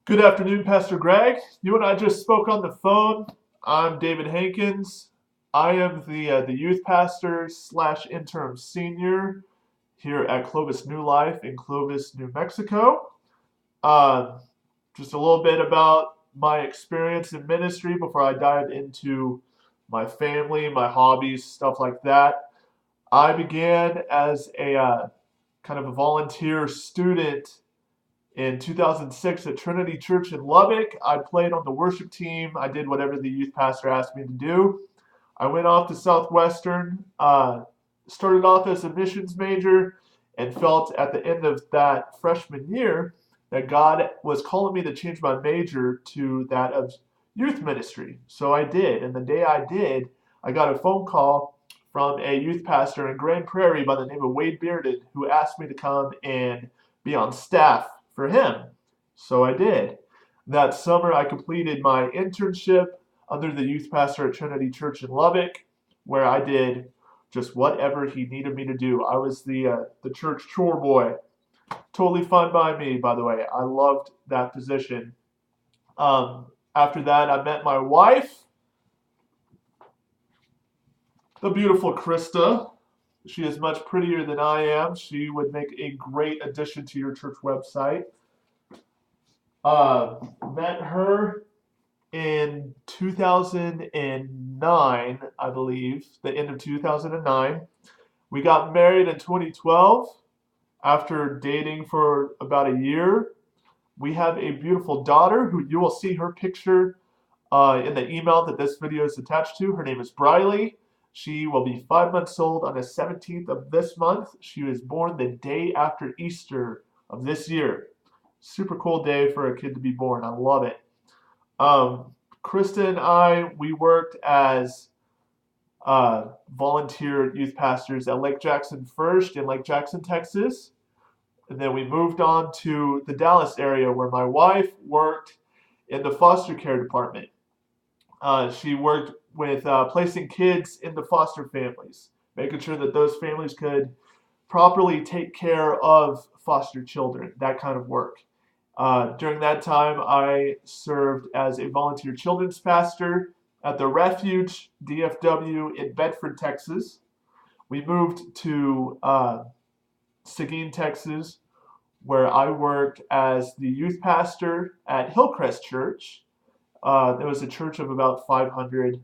Good afternoon, Pastor Greg. You and I just spoke on the phone. I'm David Hankins. I am the youth pastor slash interim senior here at Clovis New Life in Clovis, New Mexico. Uh, just a little bit about my experience in ministry before I dive into my family, my hobbies, stuff like that. I began as a kind of a volunteer student in 2006 at Trinity Church in Lubbock. I played on the worship team. I did whatever the youth pastor asked me to do. I went off to Southwestern, started off as a missions major, and felt at the end of that freshman year that God was calling me to change my major to that of youth ministry. So I did. And the day I did, I got a phone call from a youth pastor in Grand Prairie by the name of Wade Bearden, who asked me to come and be on staff for him. So I did. That summer, I completed my internship under the youth pastor at Trinity Church in Lubbock, where I did just whatever he needed me to do. I was the church chore boy. Totally fun by me, by the way. I loved that position. Um, After that, I met my wife, the beautiful Krista. She is much prettier than I am. She would make a great addition to your church website. Uh, Met her in 2009, I believe, the end of 2009. We got married in 2012 after dating for about a year. We have a beautiful daughter who you will see her picture in the email that this video is attached to. Her name is Briley. She will be 5 months old on the 17th of this month. She was born the day after Easter of this year. Super cool day for a kid to be born. I love it. Um, Krista and I, we worked as volunteer youth pastors at Lake Jackson first in Lake Jackson, Texas. And then we moved on to the Dallas area where my wife worked in the foster care department. She worked with placing kids into foster families, making sure that those families could properly take care of foster children, that kind of work. During that time, I served as a volunteer children's pastor at the Refuge DFW in Bedford, Texas. We moved to Seguin, Texas, where I worked as the youth pastor at Hillcrest Church. It was a church of about 500.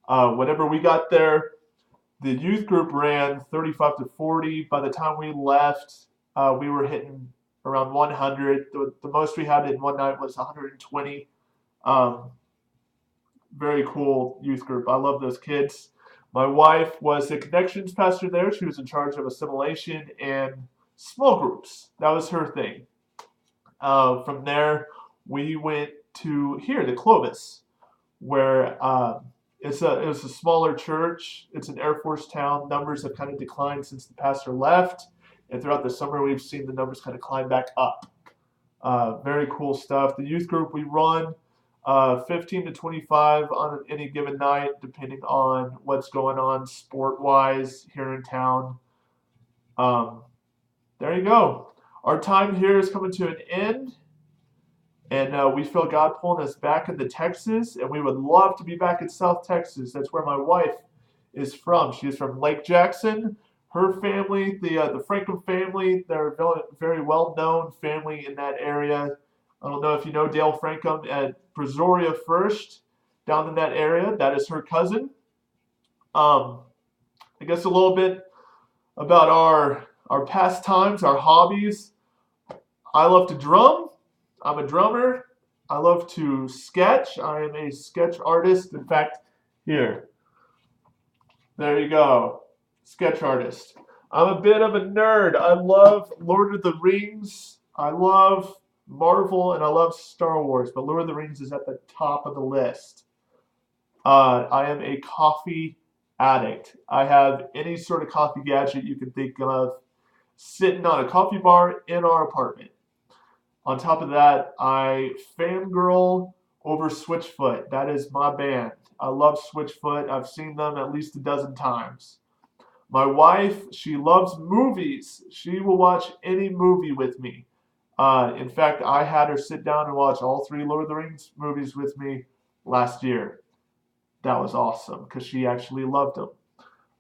Whenever we got there, the youth group ran 35 to 40. By the time we left, we were hitting around 100. The most we had in one night was 120. Um, Very cool youth group. I love those kids. My wife was the connections pastor there. She was in charge of assimilation and small groups. That was her thing. From there, we went to here, to Clovis, where it's a smaller church. It's an Air Force town. Numbers have kind of declined since the pastor left, and throughout the summer, we've seen the numbers kind of climb back up. Very cool stuff. The youth group we run 15 to 25 on any given night, depending on what's going on sport wise here in town. Um, there you go. Our time here is coming to an end, and we feel God pulling us back into Texas, and we would love to be back in South Texas. That's where my wife is from. She is from Lake Jackson. Her family, the Franklin family, they're a very well known family in that area. I don't know if you know Dale Franklin at Brazoria First, down in that area. That is her cousin. Um, I guess a little bit about our pastimes, our hobbies. I love to drum. I'm a drummer. I love to sketch. I am a sketch artist. In fact, here, there you go. Sketch artist. I'm a bit of a nerd. I love Lord of the Rings. I love Marvel and I love Star Wars, but Lord of the Rings is at the top of the list. I am a coffee addict. I have any sort of coffee gadget you can think of sitting on a coffee bar in our apartment. On top of that, I fangirl over Switchfoot. That is my band. I love Switchfoot. I've seen them at least a dozen times. My wife, she loves movies. She will watch any movie with me. In fact, I had her sit down and watch all three Lord of the Rings movies with me last year. That was awesome because she actually loved them.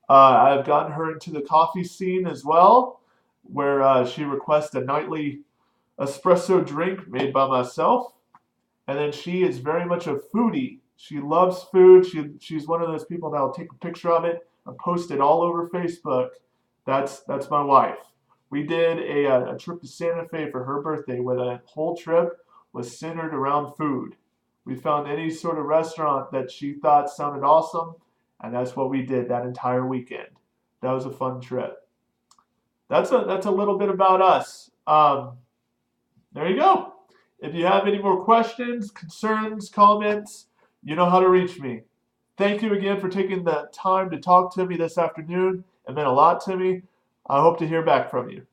I've gotten her into the coffee scene as well, where she requests a nightly espresso drink made by myself. And then she is very much a foodie. She loves food. She's one of those people that will take a picture of it and post it all over Facebook. That's my wife. We did a trip to Santa Fe for her birthday where the whole trip was centered around food. We found any sort of restaurant that she thought sounded awesome, and that's what we did that entire weekend. That was a fun trip. That's a little bit about us. There you go. If you have any more questions, concerns, comments, you know how to reach me. Thank you again for taking the time to talk to me this afternoon. It meant a lot to me. I hope to hear back from you.